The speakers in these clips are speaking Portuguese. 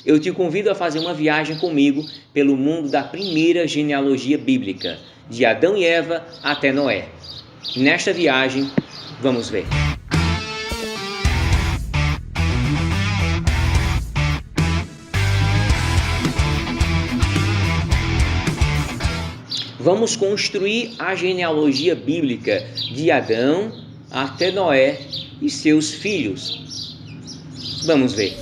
eu te convido a fazer uma viagem comigo pelo mundo da primeira genealogia bíblica, de Adão e Eva até Noé. Nesta viagem, vamos ver. Vamos construir a genealogia bíblica de Adão até Noé e seus filhos. Vamos ver.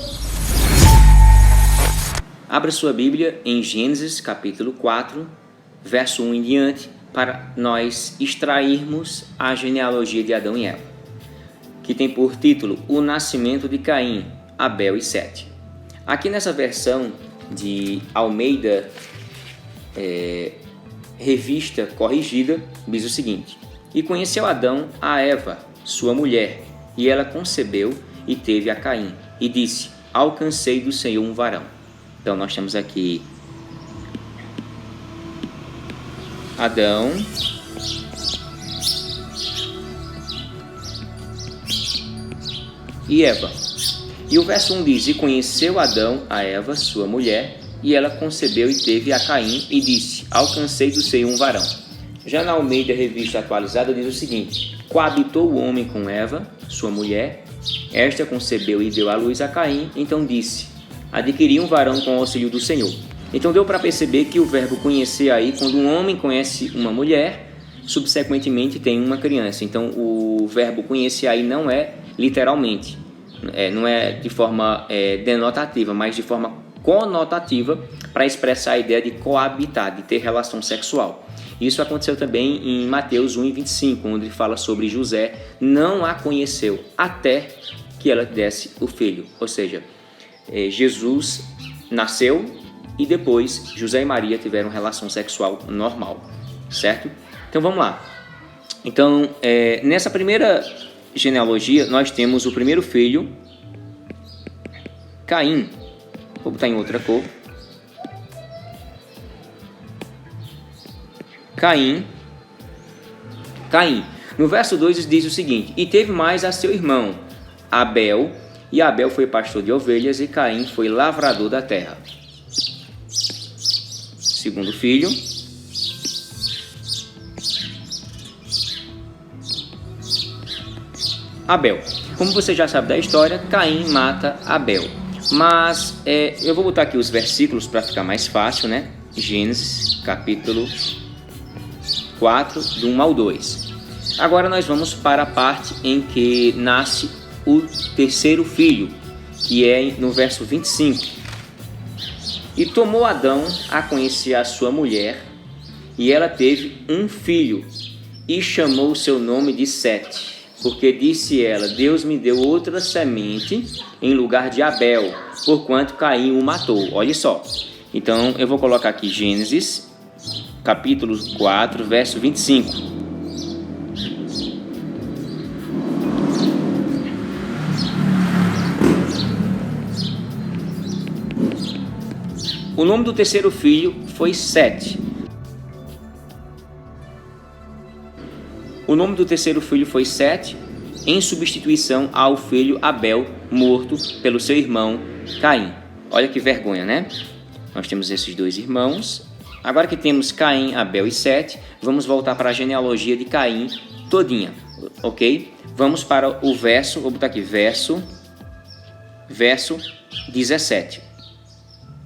Abra sua Bíblia em Gênesis capítulo 4, verso 1 em diante, para nós extrairmos a genealogia de Adão e Eva, que tem por título O Nascimento de Caim, Abel e Sete. Aqui nessa versão de Almeida, revista corrigida, diz o seguinte: E conheceu Adão a Eva, sua mulher, e ela concebeu e teve a Caim, e disse: Alcancei do Senhor um varão. Então nós temos aqui Adão e Eva. E o verso 1 diz: E conheceu Adão a Eva, sua mulher, e ela concebeu e teve a Caim, e disse: Alcancei do Senhor um varão. Já na Almeida Revista Atualizada diz o seguinte: Coabitou o homem com Eva, sua mulher, esta concebeu e deu à luz a Caim, então disse: Adquiri um varão com o auxílio do Senhor. Então deu para perceber que o verbo conhecer aí, quando um homem conhece uma mulher, subsequentemente tem uma criança. Então o verbo conhecer aí não é literalmente, não é de forma denotativa, mas de forma conotativa, para expressar a ideia de coabitar, de ter relação sexual. Isso aconteceu também em Mateus 1:25, onde fala sobre José não a conheceu até que ela desse o filho. Ou seja, Jesus nasceu e depois José e Maria tiveram relação sexual normal, certo? Então vamos lá. Então, nessa primeira genealogia, nós temos o primeiro filho, Caim. Vou botar em outra cor. Caim. No verso 2 diz o seguinte: E teve mais a seu irmão, Abel, e Abel foi pastor de ovelhas, e Caim foi lavrador da terra. Segundo filho, Abel. Como você já sabe da história, Caim mata Abel. Mas eu vou botar aqui os versículos para ficar mais fácil, né? Gênesis, capítulo 4, do 1 ao 2. Agora nós vamos para a parte em que nasce o terceiro filho, que é no verso 25. E tomou Adão a conhecer a sua mulher, e ela teve um filho, e chamou o seu nome de Sete, porque disse ela: Deus me deu outra semente em lugar de Abel, porquanto Caim o matou. Olha só. Então eu vou colocar aqui Gênesis, capítulo 4, verso 25. O nome do terceiro filho foi Sete. O nome do terceiro filho foi Sete, em substituição ao filho Abel, morto pelo seu irmão Caim. Olha que vergonha, né? Nós temos esses dois irmãos. Agora que temos Caim, Abel e Sete, vamos voltar para a genealogia de Caim todinha, ok? Vamos para o verso, vou botar aqui, verso 17,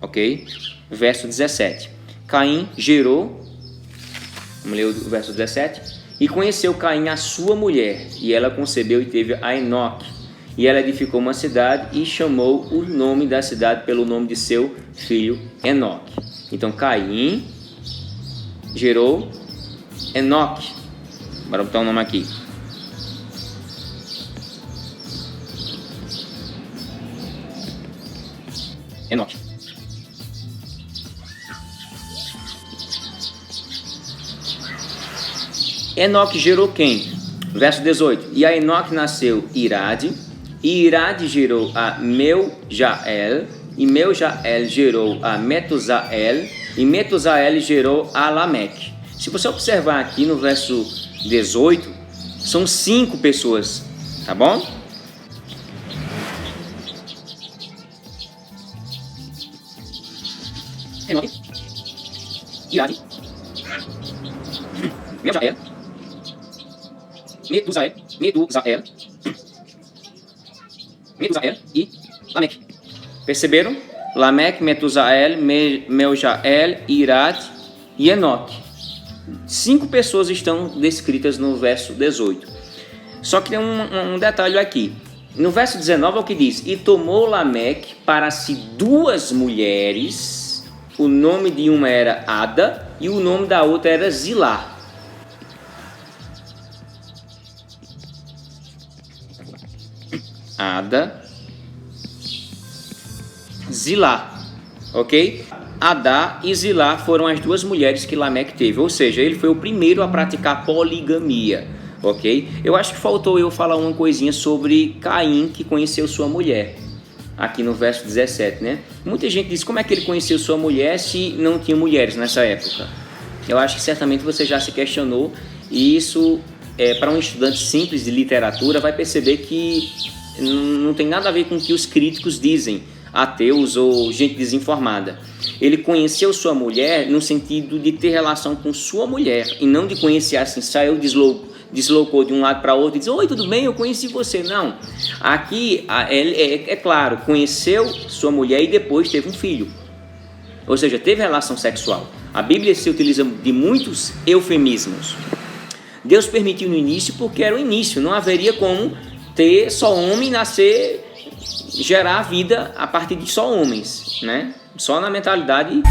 ok? Verso 17. Caim gerou, vamos ler o verso 17. E conheceu Caim a sua mulher, e ela concebeu e teve a Enoque. E ela edificou uma cidade e chamou o nome da cidade pelo nome de seu filho Enoque. Então Caim gerou Enoque. Bora botar o nome aqui. Enoque. Enoque gerou quem? Verso 18. E a Enoque nasceu Irade, e Irade gerou a Meujael, e Meujael gerou a Metusael, e Metusael gerou a Lameque. Se você observar aqui no verso 18, são 5 pessoas, tá bom? Enoque, Irade, Meujael, Metusael e Lameque. Perceberam? Lameque, Metusael, Meujael, Irade e Enoque. 5 pessoas estão descritas no verso 18. Só que tem um detalhe aqui. No verso 19 é o que diz: e tomou Lameque para si 2 mulheres, o nome de uma era Ada e o nome da outra era Zilá. Ada, Zilá, ok? Adá e Zilá foram as 2 mulheres que Lameque teve, ou seja, ele foi o primeiro a praticar poligamia, ok? Eu acho que faltou eu falar uma coisinha sobre Caim, que conheceu sua mulher, aqui no verso 17, né? Muita gente diz, como é que ele conheceu sua mulher se não tinha mulheres nessa época? Eu acho que certamente você já se questionou, e isso, para um estudante simples de literatura, vai perceber que não tem nada a ver com o que os críticos dizem, ateus ou gente desinformada. Ele conheceu sua mulher no sentido de ter relação com sua mulher e não de conhecer assim, saiu, deslocou de um lado para outro e disse: oi, tudo bem, eu conheci você. Não, aqui é claro, conheceu sua mulher e depois teve um filho, ou seja, teve relação sexual. A Bíblia se utiliza de muitos eufemismos. Deus permitiu no início porque era o início, não haveria como ter só homem nascer, gerar a vida a partir de só homens, né? Só na mentalidade.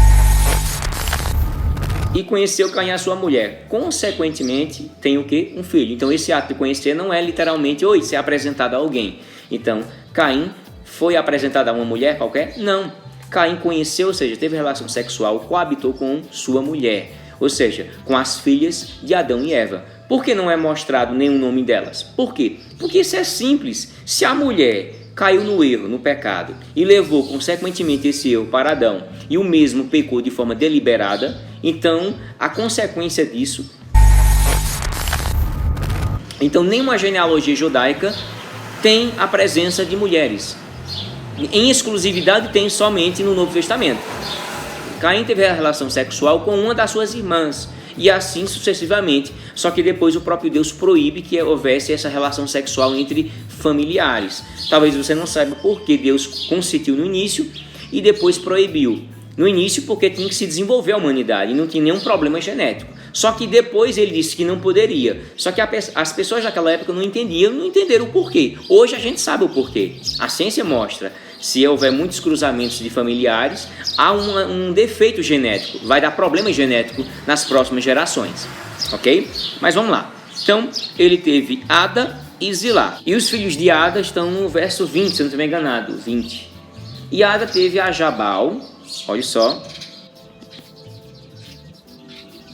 E conheceu Caim a sua mulher. Consequentemente, tem o quê? Um filho. Então esse ato de conhecer não é literalmente oi, ser apresentado a alguém. Então, Caim foi apresentado a uma mulher qualquer? Não. Caim conheceu, ou seja, teve relação sexual, coabitou com sua mulher, ou seja, com as filhas de Adão e Eva. Por que não é mostrado nenhum nome delas? Por quê? Porque isso é simples. Se a mulher caiu no erro, no pecado, e levou consequentemente esse erro para Adão, e o mesmo pecou de forma deliberada, então a consequência disso... Então nenhuma genealogia judaica tem a presença de mulheres. Em exclusividade tem somente no Novo Testamento. Caim teve a relação sexual com uma das suas irmãs, e assim sucessivamente, só que depois o próprio Deus proíbe que houvesse essa relação sexual entre familiares. Talvez você não saiba por que Deus consentiu no início e depois proibiu. No início porque tinha que se desenvolver a humanidade e não tinha nenhum problema genético. Só que depois ele disse que não poderia. Só que as pessoas daquela época não entenderam o porquê. Hoje a gente sabe o porquê. A ciência mostra. Se houver muitos cruzamentos de familiares, há um defeito genético. Vai dar problema genético nas próximas gerações. Ok? Mas vamos lá. Então, ele teve Ada e Zilá. E os filhos de Ada estão no verso 20, se eu não estiver enganado. 20. E Ada teve a Jabal. Olha só.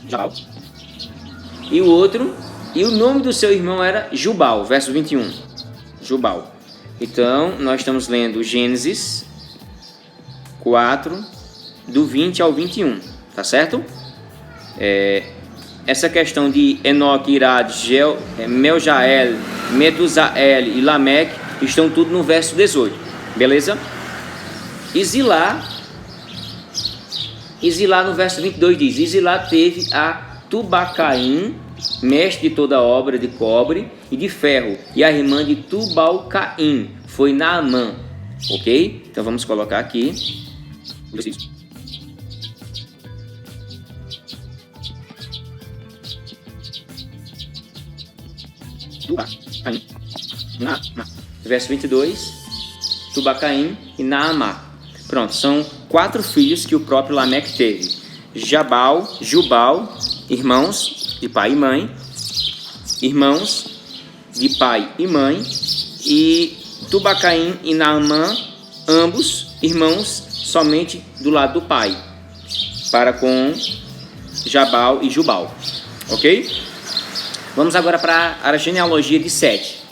Jabal. E o outro. E o nome do seu irmão era Jubal. Verso 21. Jubal. Então, nós estamos lendo Gênesis 4, do 20 ao 21. Tá certo? Essa questão de Enoque, Irade, Meujael, Metusael e Lameque estão tudo no verso 18. Beleza? E Zilá no verso 22 diz: E Zilá teve a Tubacaim, mestre de toda obra de cobre e de ferro, e a irmã de Tubal-Caim foi Naamã. Ok? Então vamos colocar aqui. Tubal-Caim, Naamá. Verso 22, Tubal-Caim e Naamá. Pronto, são 4 filhos que o próprio Lameque teve. Jubal, irmãos de pai e mãe, irmãos de pai e mãe, e Tubal-Caim e Naamã, ambos irmãos somente do lado do pai, para com Jabal e Jubal. Ok? Vamos agora para a genealogia de Sete.